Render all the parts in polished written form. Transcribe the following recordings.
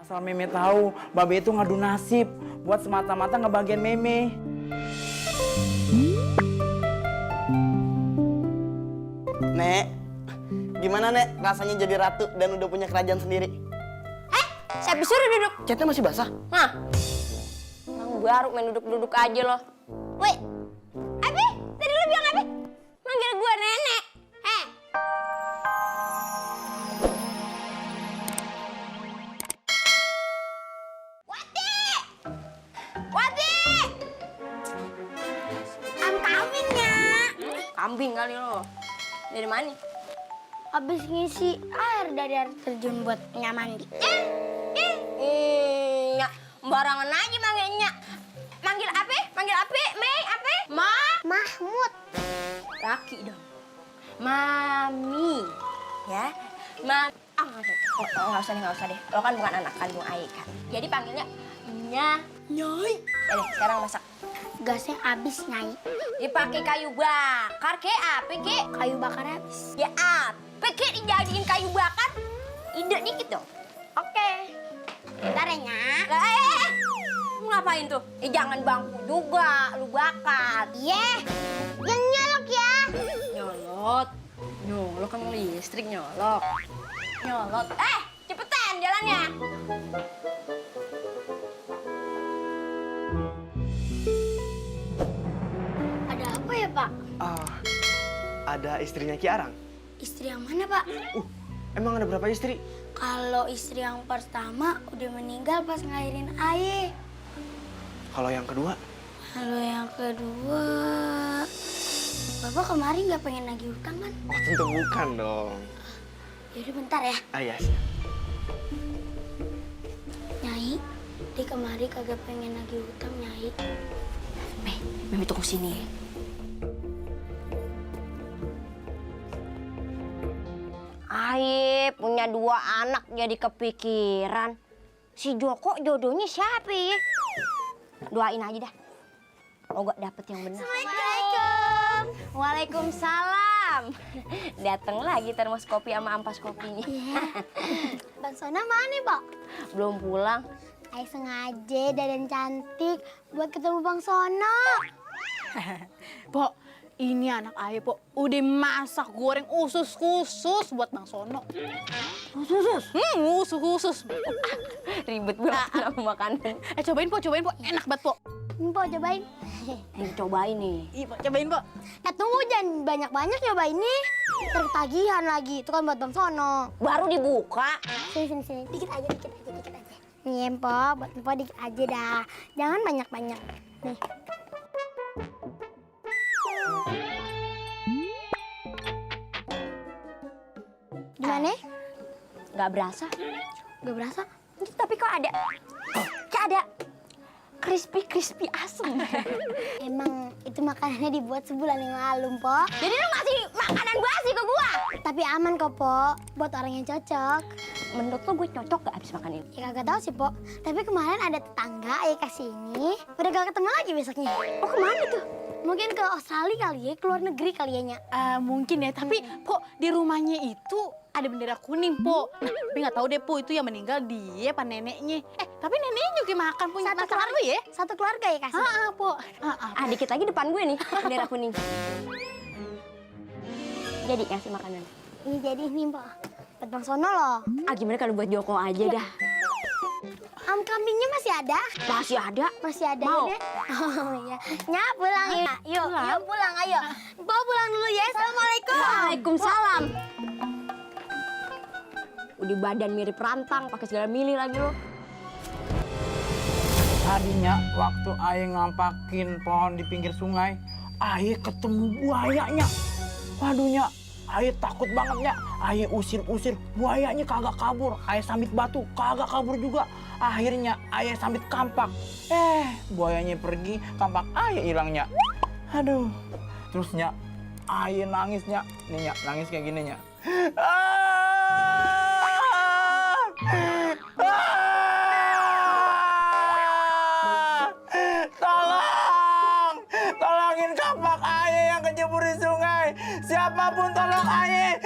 Asal Meme tahu, Babe itu ngadu nasib buat semata-mata ngebagian Meme. Nek, gimana Nek rasanya jadi ratu dan udah punya kerajaan sendiri? Siapa suruh duduk? Catnya masih basah? Nah, orang baru main duduk-duduk aja loh. Woi, Abi, tadi lu bilang Abi? Manggil gua nenek. Wati! Wati! I'm coming ya. Kambing kali lo. Dari mana? Habis ngisi air dari air terjun buat mandi. Nyak, barangan aja manggilnya. Manggil apa? Manggil apa? Mei, apa? Mahmud. Laki dong. Mami. Ya. Nggak usah deh. Lo kan bukan anak kandung Ai kan. Jadi panggilnya Nyai. Ya deh, sekarang masak. Gasnya habis, Nyai. Dipakai kayu bakar, ke apa, ke? Kayu bakar habis. Ya apa, ke dijadiin kayu bakar? Ide dikit dong. Oke. Bentar ya, Nyak. Lah, lu ngapain tuh? Jangan bangku juga, lu bakar. Yang nyolok ya. Nyolot kan listrik nyolot. Cepetan jalannya. Ada apa ya, Pak? Ada istrinya Ki Arang. Istri yang mana, Pak? Emang ada berapa istri? Kalau istri yang pertama udah meninggal pas ngelahirin Aye. Kalau yang kedua? Kalau yang kedua, Bapak kemarin nggak pengen nagih utang kan? Oh tentu bukan dong. Yaudah bentar ya. Ya siap. Nyai, dia kemarin kagak pengen nagih utang, Nyai. Mami tunggu sini. Aye, punya 2 anak jadi kepikiran. Si Joko jodohnya siapa ya? Doain aja dah. Semoga dapet yang benar. Assalamualaikum. Waalaikumsalam. Dateng lagi termos kopi sama ampas kopinya. Iya. Bang Sona mana, Pak? Belum pulang. Ayo sengaja dandan cantik buat ketemu Bang Sono. Pok, ini anak ayah, Pok. Udah masak goreng usus khusus buat Bang Sono. Usus? Usus khusus. Ribet banget nama makanan. Cobain, Pok. Enak banget, Pok. Ini Pok cobain. Ini cobain nih. Iya, Pok. Cobain, Pok. Tunggu jangan banyak-banyak nyobain nih. Tertagihan lagi. Itu kan buat Bang Sono. Baru dibuka. Sini. Dikit aja. Nih, Empok. Buat Empok dikit aja dah. Jangan banyak-banyak. Nih. Gimana? Gak berasa. Gak berasa? Tapi kok ada. Kayak ada crispy asem. Emang itu makanannya dibuat sebulan yang lalu, Pok. Jadi lu ngasih makanan basi ke gua? Tapi aman kok, Pok. Buat orang yang cocok. Menurut lo gue cocok gak abis makan ini? Ya kagak tahu sih, Pok. Tapi kemarin ada tetangga ayah kasih ini. Udah gak ketemu lagi besoknya. Oh kemana tuh? Mungkin ke Australia kali ya, ke luar negeri kali ya, Nya. Mungkin ya, tapi Pok, di rumahnya itu ada bendera kuning, Pok. Nah, tapi nggak tahu deh, Pok, itu yang meninggal dia apa neneknya. Tapi neneknya juga makan punya Satu masalah lu ya? Satu keluarga ya kasih. Pok. Dikit lagi depan gue nih, bendera kuning. Jadi ngasih makanan. Ini jadi nih, Pok. Buat Bang Sono loh. Gimana kalau buat Joko aja dah? Kambingnya masih ada? Masih ada? Masih ada Mau? ya? Oh iya. Nya pulang ya. Yuk pulang ayo. Pok pulang dulu ya. Assalamualaikum. Waalaikumsalam. Udah badan mirip rantang, pakai segala milih lagi lo. Tadinya waktu Aye ngampakin pohon di pinggir sungai, Aye ketemu buayanya. Waduhnya, Aye takut banget, Nya. Aye usir-usir, buayanya kagak kabur. Aye sambit batu, kagak kabur juga. Akhirnya Aye sambit kampak. Buayanya pergi, kampak Aye hilangnya. Aduh. Terus, Nya, Aye nangisnya. Nih, Nya, nangis kayak gini, Nya. Tolongin kampak Aye yang kejebur di sungai. Siapapun tolong Aye.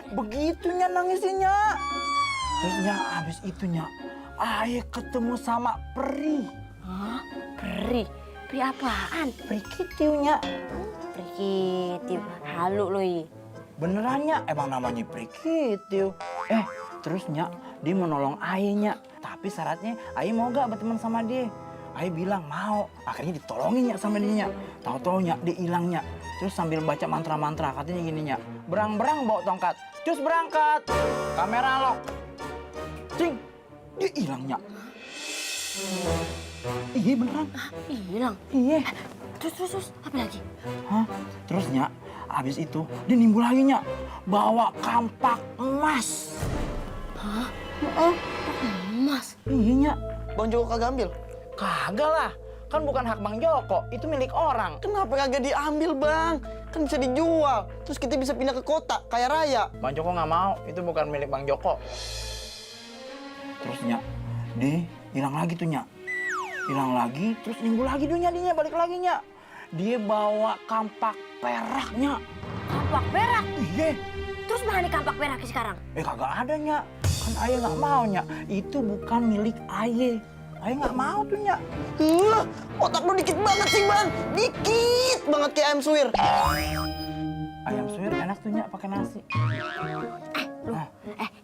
Begitunya nangisnya. Terusnya habis itunya Aye ketemu sama peri. Hah? Peri? Peri apaan? Peri kitiunya. Peri kitiu. Halu lo i. Benerannya emang namanya peri kitiu. Terusnya dia mau nolong Aye nya. Tapi syaratnya Aye mau gak berteman sama dia? Aye bilang mau. Akhirnya ditolonginnya sama dia nya. Tahu-taunya dia hilangnya. Terus sambil baca mantra-mantra katanya gininya. Berang-berang bawa tongkat. Terus berangkat. Kamera lock. Cing. Dia hilangnya. Iya beneran. Hilang. Iya. Terus apa lagi? Hah? Terusnya habis itu dia nimbul lagi nya. Bawa kampak emas. Hah? Emas. Iya nya. Bang Joko kagak ambil? Kagak lah. Kan bukan hak Bang Joko, itu milik orang. Kenapa kagak diambil, Bang? Kan bisa dijual. Terus kita bisa pindah ke kota, kaya raya. Bang Joko nggak mau, itu bukan milik Bang Joko. Terusnya, dia hilang lagi tuh nya. Hilang lagi, terus nimbul lagi dia balik lagi nya. Dia bawa kampak peraknya. Kampak perak? Iya. Terus mana nih kampak perak sekarang? Kagak ada nya. Kan Aye nggak mau nya. Itu bukan milik Aye. Aye nggak mau tuh nya. Otak lu dikit banget sih, Bang. Dikit banget kayak ayam suwir. Ayam suwir enak tuh nya pakai nasi.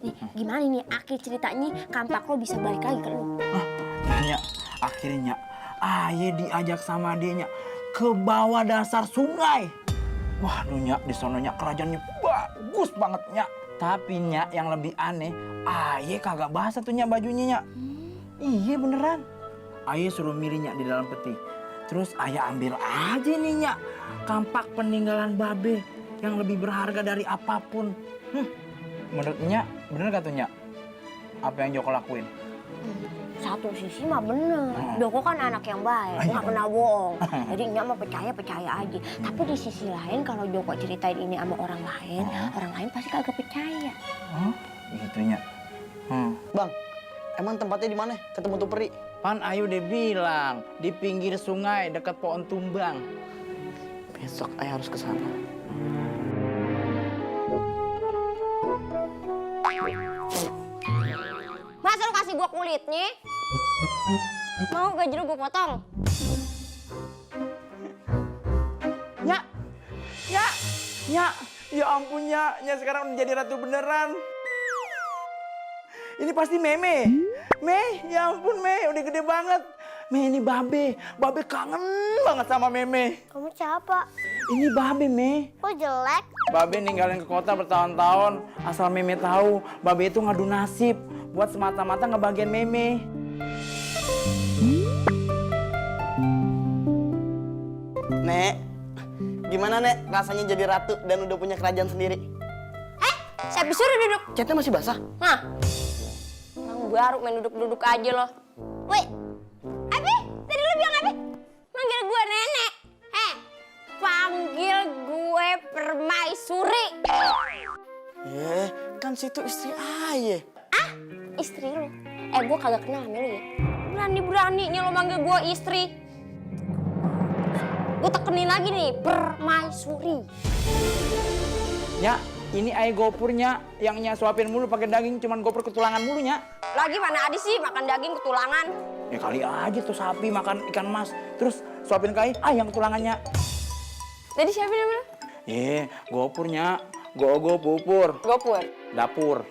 Nih gimana nih akhir ceritanya kampak lo bisa balik lagi ke lo? Nya, akhirnya Aye diajak sama dia nya ke bawah dasar sungai. Wah, nya di sononya kerajaannya bagus banget nya. Tapi nya yang lebih aneh, Aye kagak basah tuh nya bajunya nya. Iya beneran. Aye suruh milihnya di dalam peti. Terus Aye ambil aja nih nya kampak peninggalan babe yang lebih berharga dari apapun. Menurut nya bener gak tuh nya? Apa yang Joko lakuin? Satu sisi mah bener. Joko kan anak yang baik, nggak pernah bohong. Jadi Nya mah percaya aja. Tapi di sisi lain kalau Joko ceritain ini sama orang lain pasti kagak percaya. Gitu nya. Bang, emang tempatnya di mana? Ketemu tuh peri. Pan Ayu udah bilang di pinggir sungai dekat pohon tumbang. Besok Ayah harus ke sana. Masa lu kasih gua kulitnya? Mau gaji lu gua potong? Ya ampun nya sekarang udah jadi ratu beneran. Ini pasti Meme. Ya ampun udah gede banget. Ini Babe kangen banget sama Meme. Kamu siapa? Ini Babe, Kok jelek? Babe ninggalin ke kota bertahun-tahun, asal Meme tahu, Babe itu ngadu nasib buat semata-mata ngebagian Meme. Nek, gimana Nek rasanya jadi ratu dan udah punya kerajaan sendiri? Siapa suruh duduk? Catnya masih basah? Hah? Orang baru main duduk-duduk aja loh. Woi, Abi, tadi lu bilang apa? Manggil gue nenek. Panggil gue permaisuri. Kan situ istri Ayah. Istri lu? Gue kagak kenal sama lu ya. Berani-beraninya lo manggil gue istri. Gue tekenin lagi nih, permaisuri. Ya, ini Aye gopurnya yang Nya suapin mulu pakai daging, cuman gopur ketulangan mulu nya. Lagi mana ada sih makan daging ketulangan? Ya kali aja tuh sapi makan ikan mas, terus suapin ke Aye, yang ketulangannya. Tadi siapa namanya? Gopurnya, go pupur, Gopur. dapur.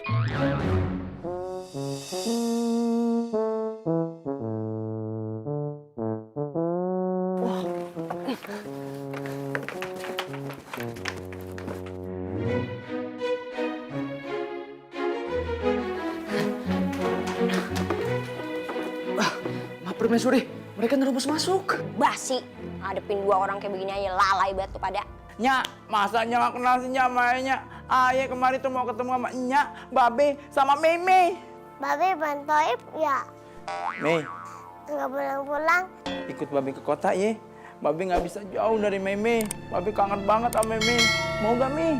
Permaisuri, mereka nerobos masuk. Basi, ngadepin dua orang kayak begini aja lalai batu pada. Nya, masa Nya gak kenal sih Nya sama Nya? Aye kemarin tuh mau ketemu sama Nya, Babe, sama Meme. Babe bantoib ya? Mei, Nggak pulang-pulang. ikut Babe ke kota ye. Babe gak bisa jauh dari Meme. Babe kangen banget sama Meme. Mau gak, Me?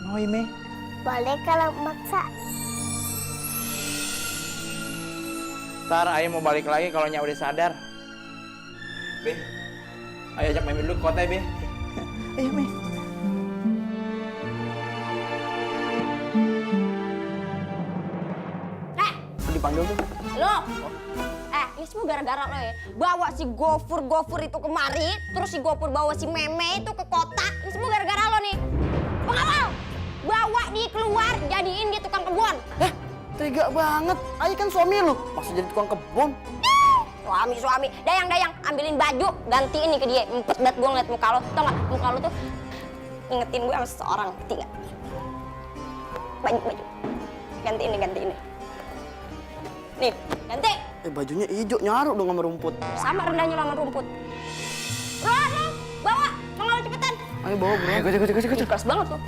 Mau ya, Me? Boleh kalau maksa. Ntar Aye mau balik lagi kalau Nya udah sadar. Be, ayo ajak Meme dulu ke kota ya, Be. Ayo, Me. dipanggil tuh? Lo, ini semua gara-gara lo ya. Bawa si Gofur itu kemari, terus si Gofur bawa si Meme itu ke kota. Ini semua gara-gara lo nih. Pengawal, bawa dia keluar, jadiin dia tukang kebun. Tega banget. Ayo kan suami lu, masa jadi tukang kebun? Suami, dayang, ambilin baju, gantiin nih ke dia. Empet banget gue ngeliat muka lo, tau gak? Muka lo tuh ingetin gue sama seseorang, ngerti gak? Baju, gantiin nih. Nih, ganti. Bajunya hijau, nyaru dong sama rumput. Sama rendahnya lo sama rumput. Lo, bawa, pengawal cepetan. Ayo bawa bro. Keras banget tuh.